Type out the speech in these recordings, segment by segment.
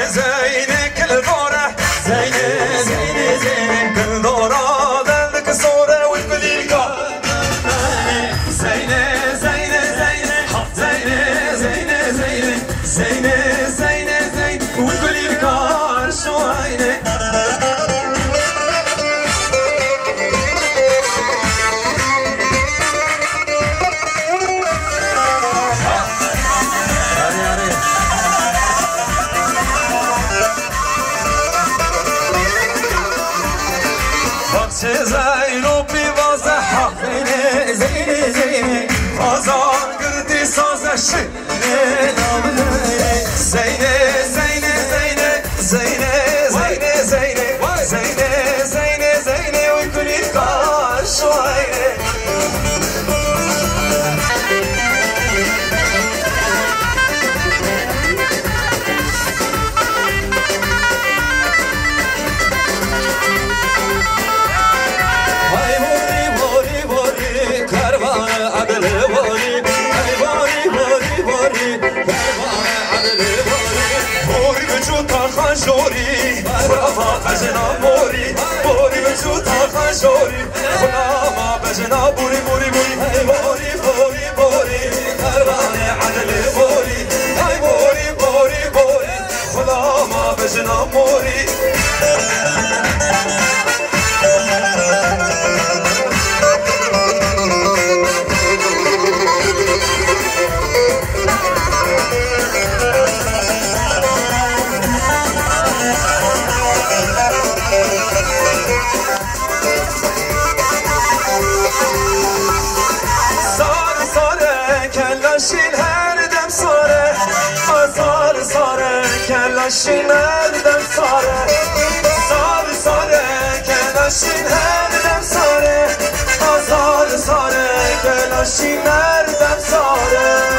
زينة كل دورة زينة زينة زينة كل دورة ذلك صورة والبليكة زينة زينة زينة زينة زينة زينة زينة زينة زينة والبليكة شو عينة زينو بوازه حقینه زینه زینه بازار گردی سازه شینه زینه زینه زینه زینه زینه زینه زینه زینه زینه وی کنید کار شوینه خانشوری خدا بجنا موری بوری بجوتا خانشوری خدا ما بجنا بوری بوری بوری بوری بوری بوری کروان عدل بوری ای بوری بوری بوری خدا ما بجنا موری کلاشین هر دم ساره آزار ساره کلاشین هر دم ساره ساره ساره کلاشین هر دم ساره آزار ساره کلاشین هر دم ساره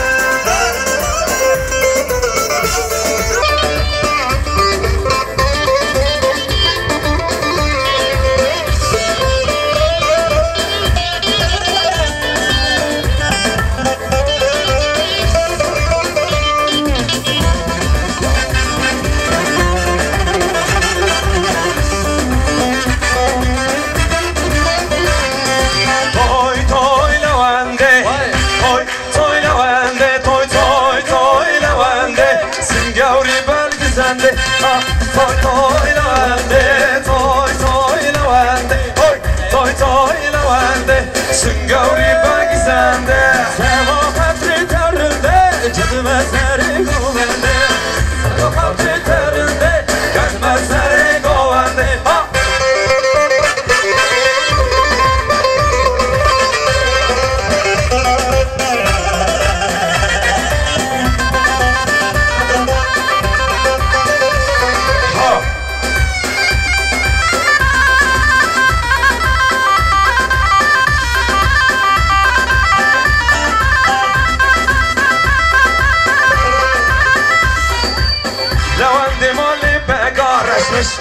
توی توی لونده توی توی لونده توی توی لونده سنگوری بگزنده سوا خطری ترنده جدم سری گوونده سوا خطری ترنده جدم سری گوونده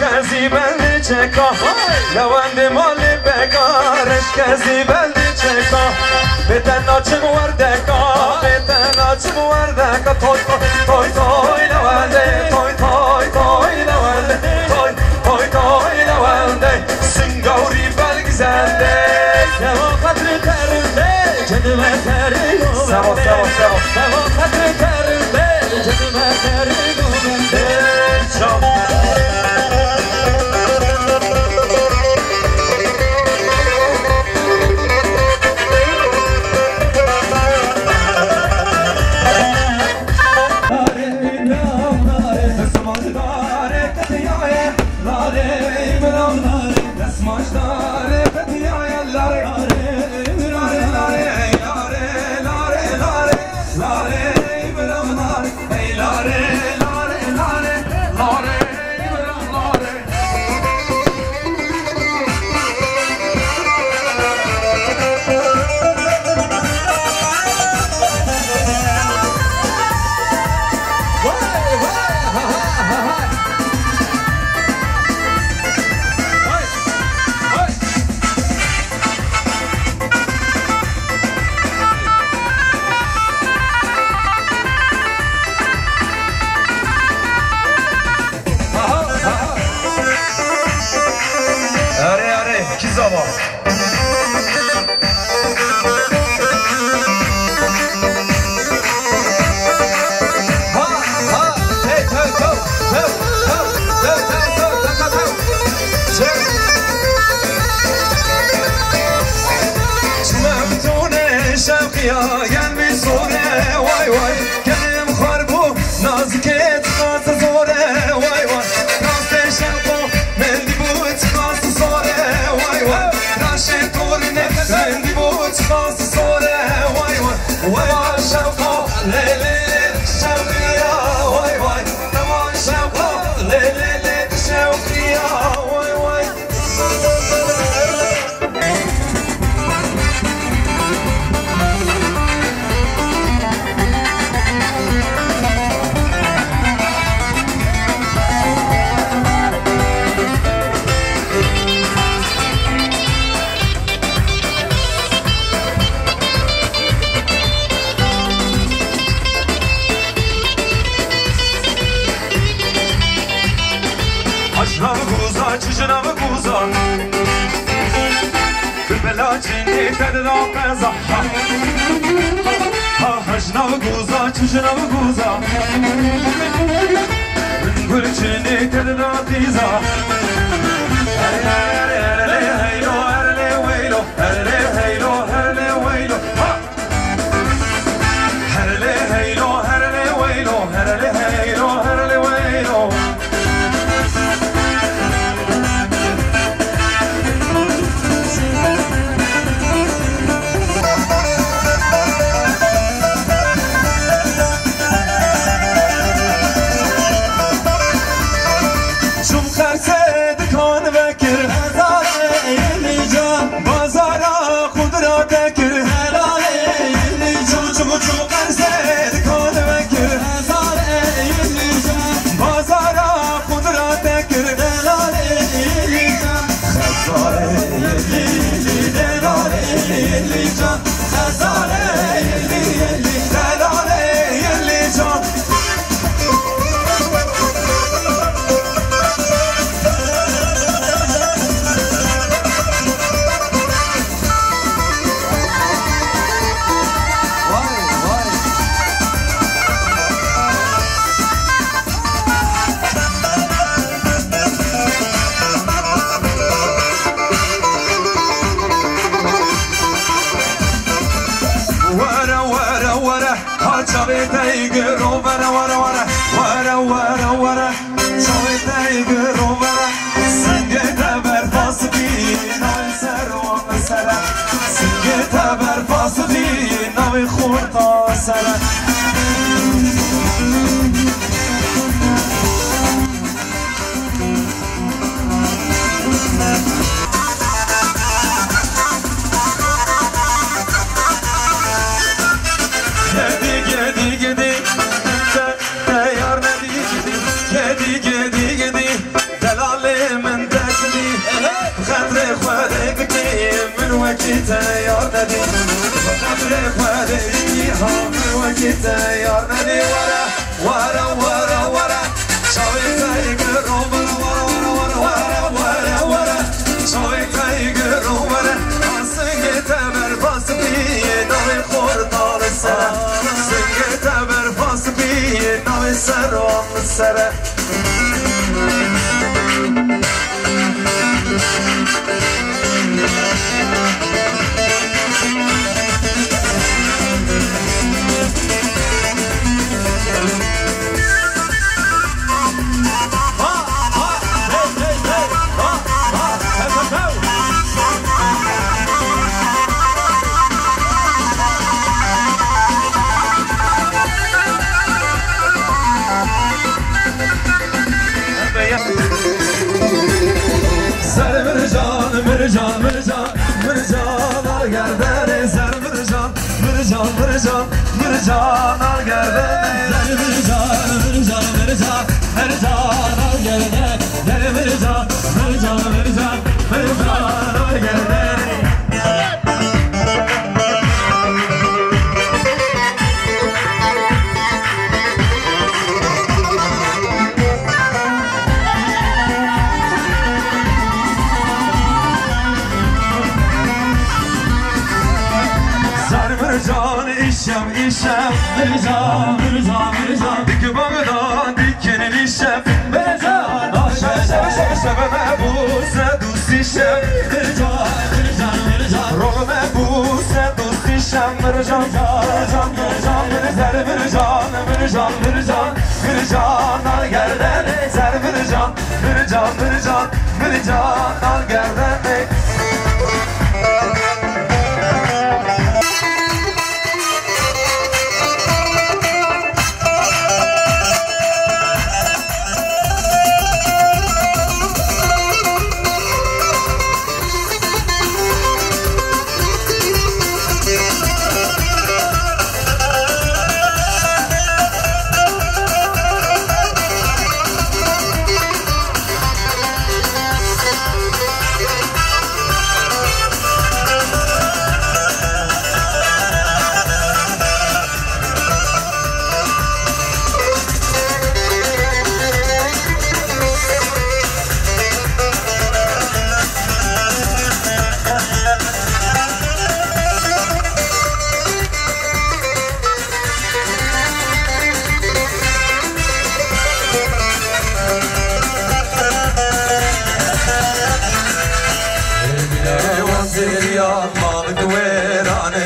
کسی بندی چکا لوند مالی بگارش کسی بندی چکا بتن آچم وردکا بتن آچم وردکا توی توی توی لونده توی توی توی لونده توی توی توی لونده سنگوری بلگزنده سوا خطر ترنده جدمه تری گوبنده سوا خطر ترنده جدمه تری گوبنده Pokizava. gelmiş zore vay vay Gelim harbu naziket nasıl zore vay vay Nasıl şarkı mendi bu çıkası zore vay vay Naşe torine mendi bu çıkası zore vay vay Vay vay şarkı lelele şarkıya vay vay Vay şarkı lelele şarkıya vay vay Aşna mı kuza, çişine mi kuza Kırbela çinli tedra peza Aşna mı kuza, çişine mi kuza Gül çinli tedra tiza Heylo, herle veylo Herle heylo, herle veylo Herle heylo, herle veylo Herle heylo, herle veylo işem Mircan Dik bağdan diken işem Mircan Şebe mebuse dost işem Rol mebuse dost işem Mircan Mircan al gerden Zer Mircan al gerden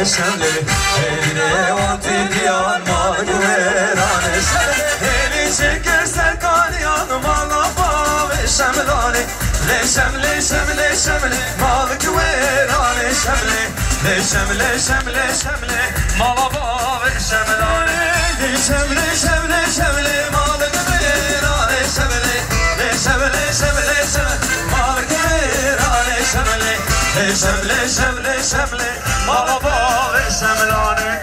Şemli, eline vanti diyan malık verane şemli Eli çeker serkan yanıma lafa ve şemlani Leşemli, malık verane şemli Leşemli, malaba ve şemlani Leşemli, malık verane şemli Leşemli, malık verane şemli Leşemli, malaba ve şemlani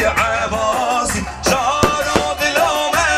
عباسی جانا دلم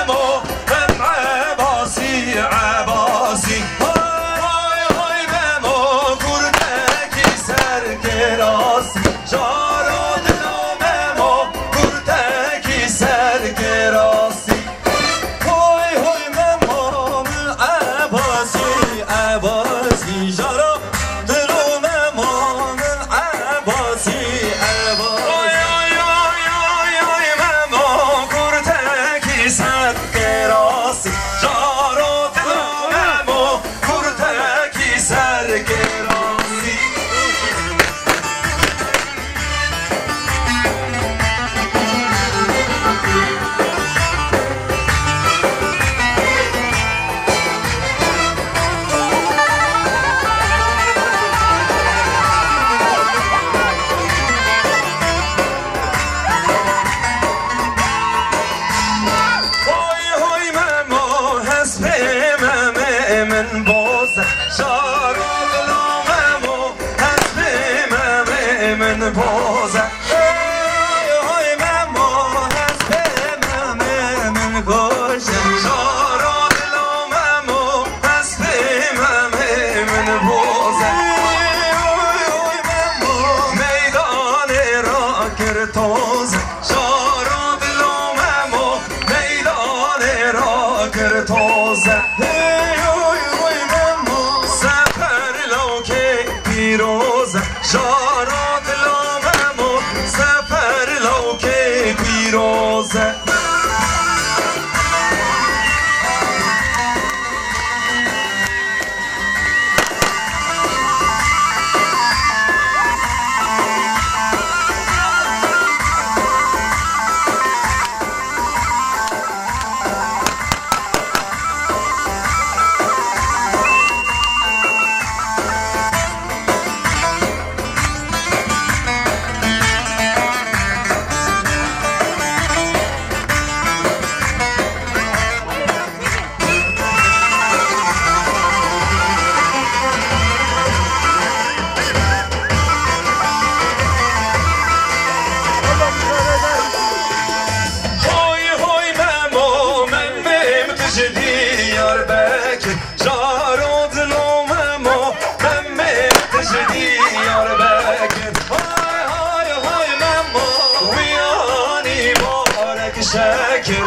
شکر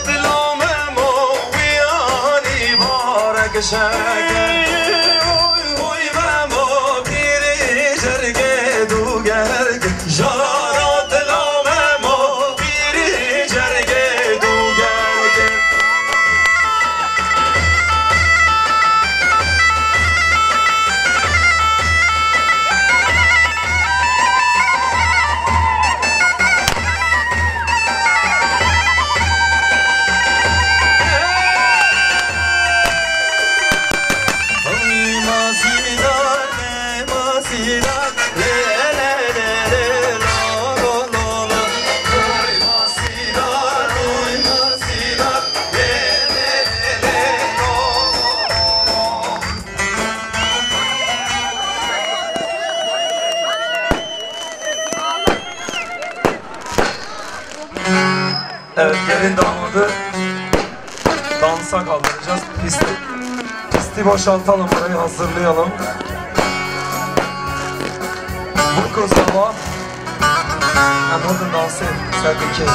دلم مویانی بارک شکر اوی ما پیری جرگه دوگرگ جارا دلم ما پیری جرگه دوگرگ Evet, gelin damadı dansa kaldıracağız. Pisti boşaltalım, burayı hazırlayalım. Bu kız ama anladın dansı sendeki.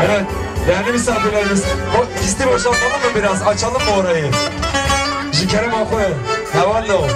Evet, değerli misafirlerimiz, pisti boşaltalım mı biraz, açalım mı orayı? Jikerem okuyor, hevalde o.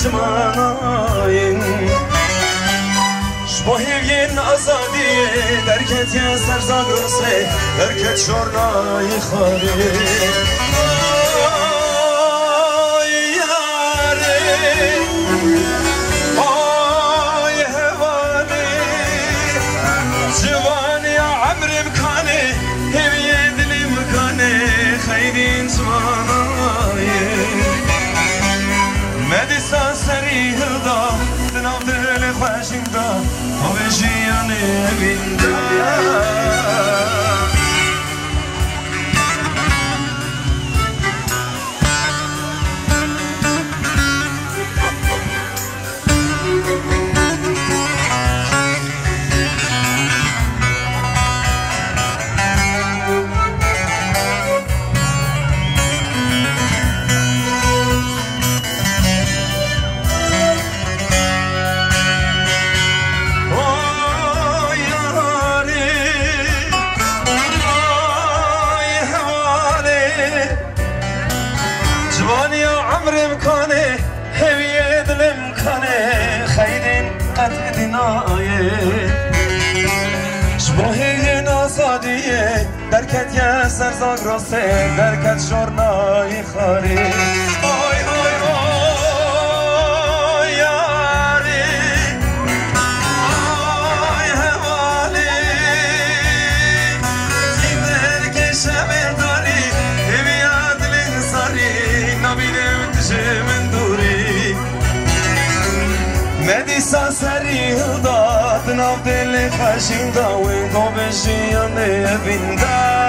Şmanayın Şbohevyen azadiye Derket ya serzagrose Derket şornayı khari Ay yare Ay hevali Civan ya amrim kane Heviye dilim kane Khayrin şmanayın Medisa serihda, dinav dil khwashinda, hovejiyan evinda. امکانه هویه دل امکانه خیرین قطع دینایه شباهی ناسادیه درکت یه سرزاگ راسته درکت شورنای خاری آی آی آی یاری آی حوالی زیدر که شب داری هویه دل انصاری نبینم من دوری مدیسا سری داد ناف دل خشین دا و تو بشیان بیندا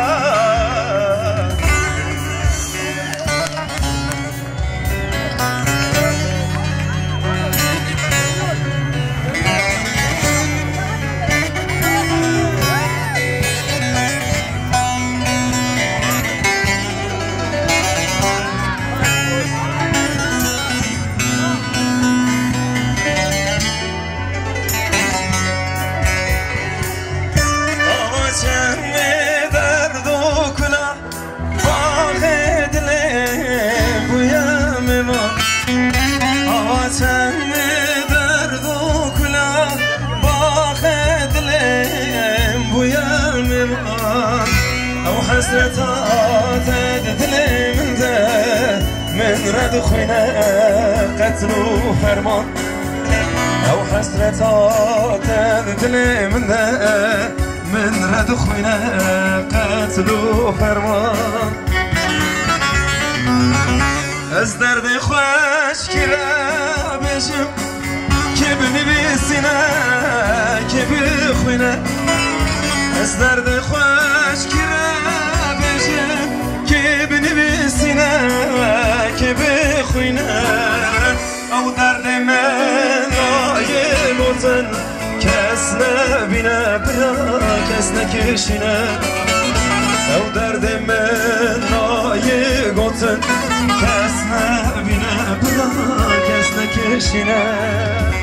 حسرتات دل من ده من رد خوینه قتل و فرمان او حسرتات دل من ده من رد خوینه قتل و فرمان از درد خوش که را بشم که بنویسینه که بخوینه از درد خوش که را بشم که بنویسینه که بخوینه او درد من رای گوتن کس نبینه برا کس نکشینه او درد من رای گوتن کس نبینه برا کس نکشینه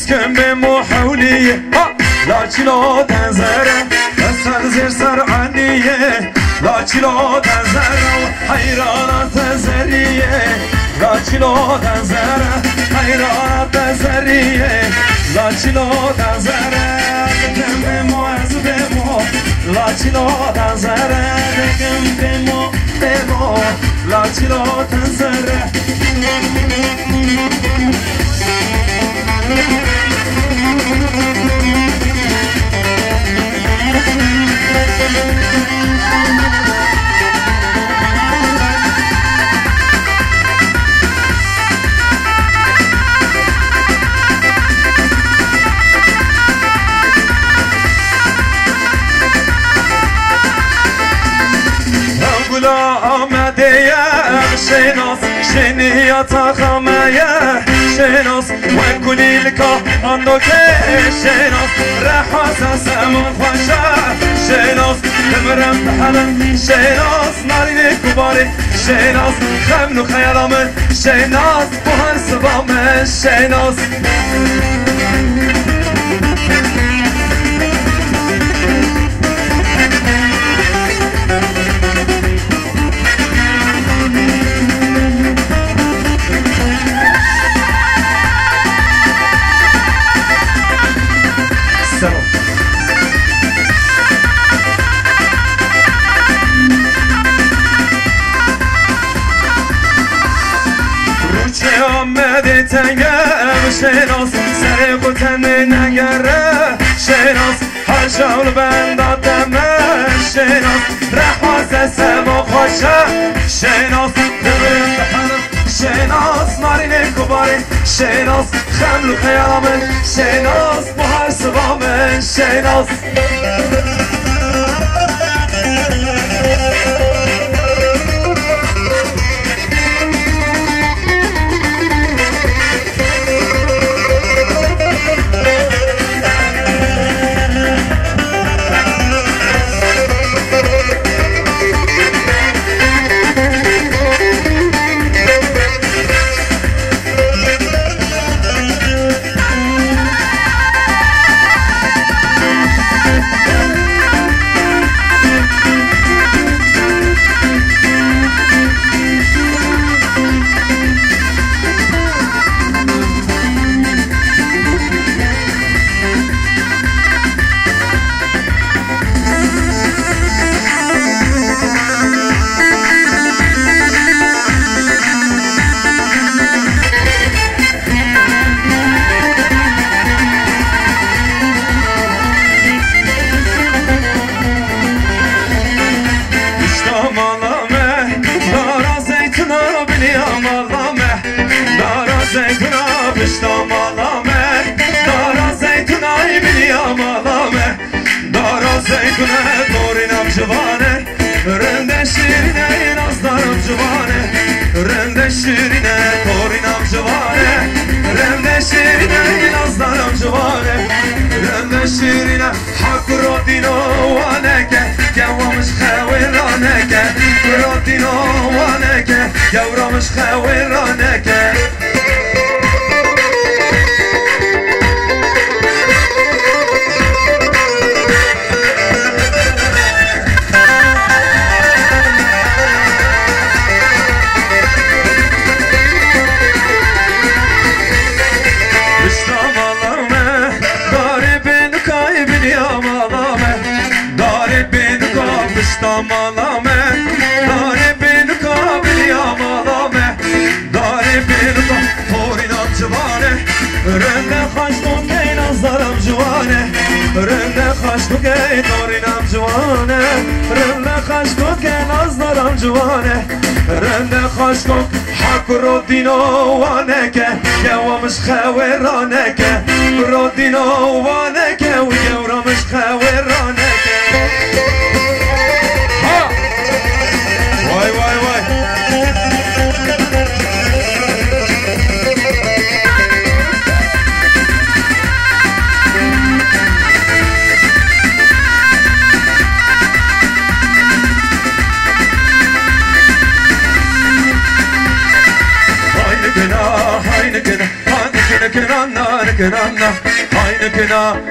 اسكن بمحاولية لا لا تنزره بس زير سر عنية لا لا تنزره حيرانة تنزرية لا لا تنزره حيرانة تنزرية لا لا تنزره اسكن بمعز بمو لا لا تنزره اسكن بمو لا لا تنزره آمده شناس شنیات خمایه شناس و کلیل که اندو که شناس رحاس سمون خوشه شناس دمرم بحلم شناس نارینه کباری شناس خمنو خیالام شناس بهر سبام شناس آمده تنگم شناس سر قطن نگره شناس هر شول بندادم شناس رحاز سما خوشه شناس دورم بحرم شناس نارین کباری شیناز خملو خیامن شیناز محاسبامن شیناز رنده شیرینه تورینم جوانه رنده شیرینه نازدارم جوانه رنده شیرینه حق رو دینو وانه که گوامش خویرانه که رو دینو وانه که گوامش خویرانه که رنده خشم که نازدارم جوانه رنده خشم که دارینم جوانه رنده خشم که نازدارم جوانه رنده خشم حق رو دینو وانه که گوامش خویرانه که رو دینو وانه که و گورامش خویرانه که وای وای وای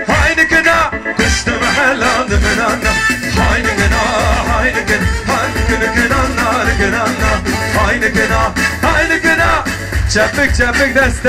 هاينكنا كشت محلان منانا هاينكنا چپک دست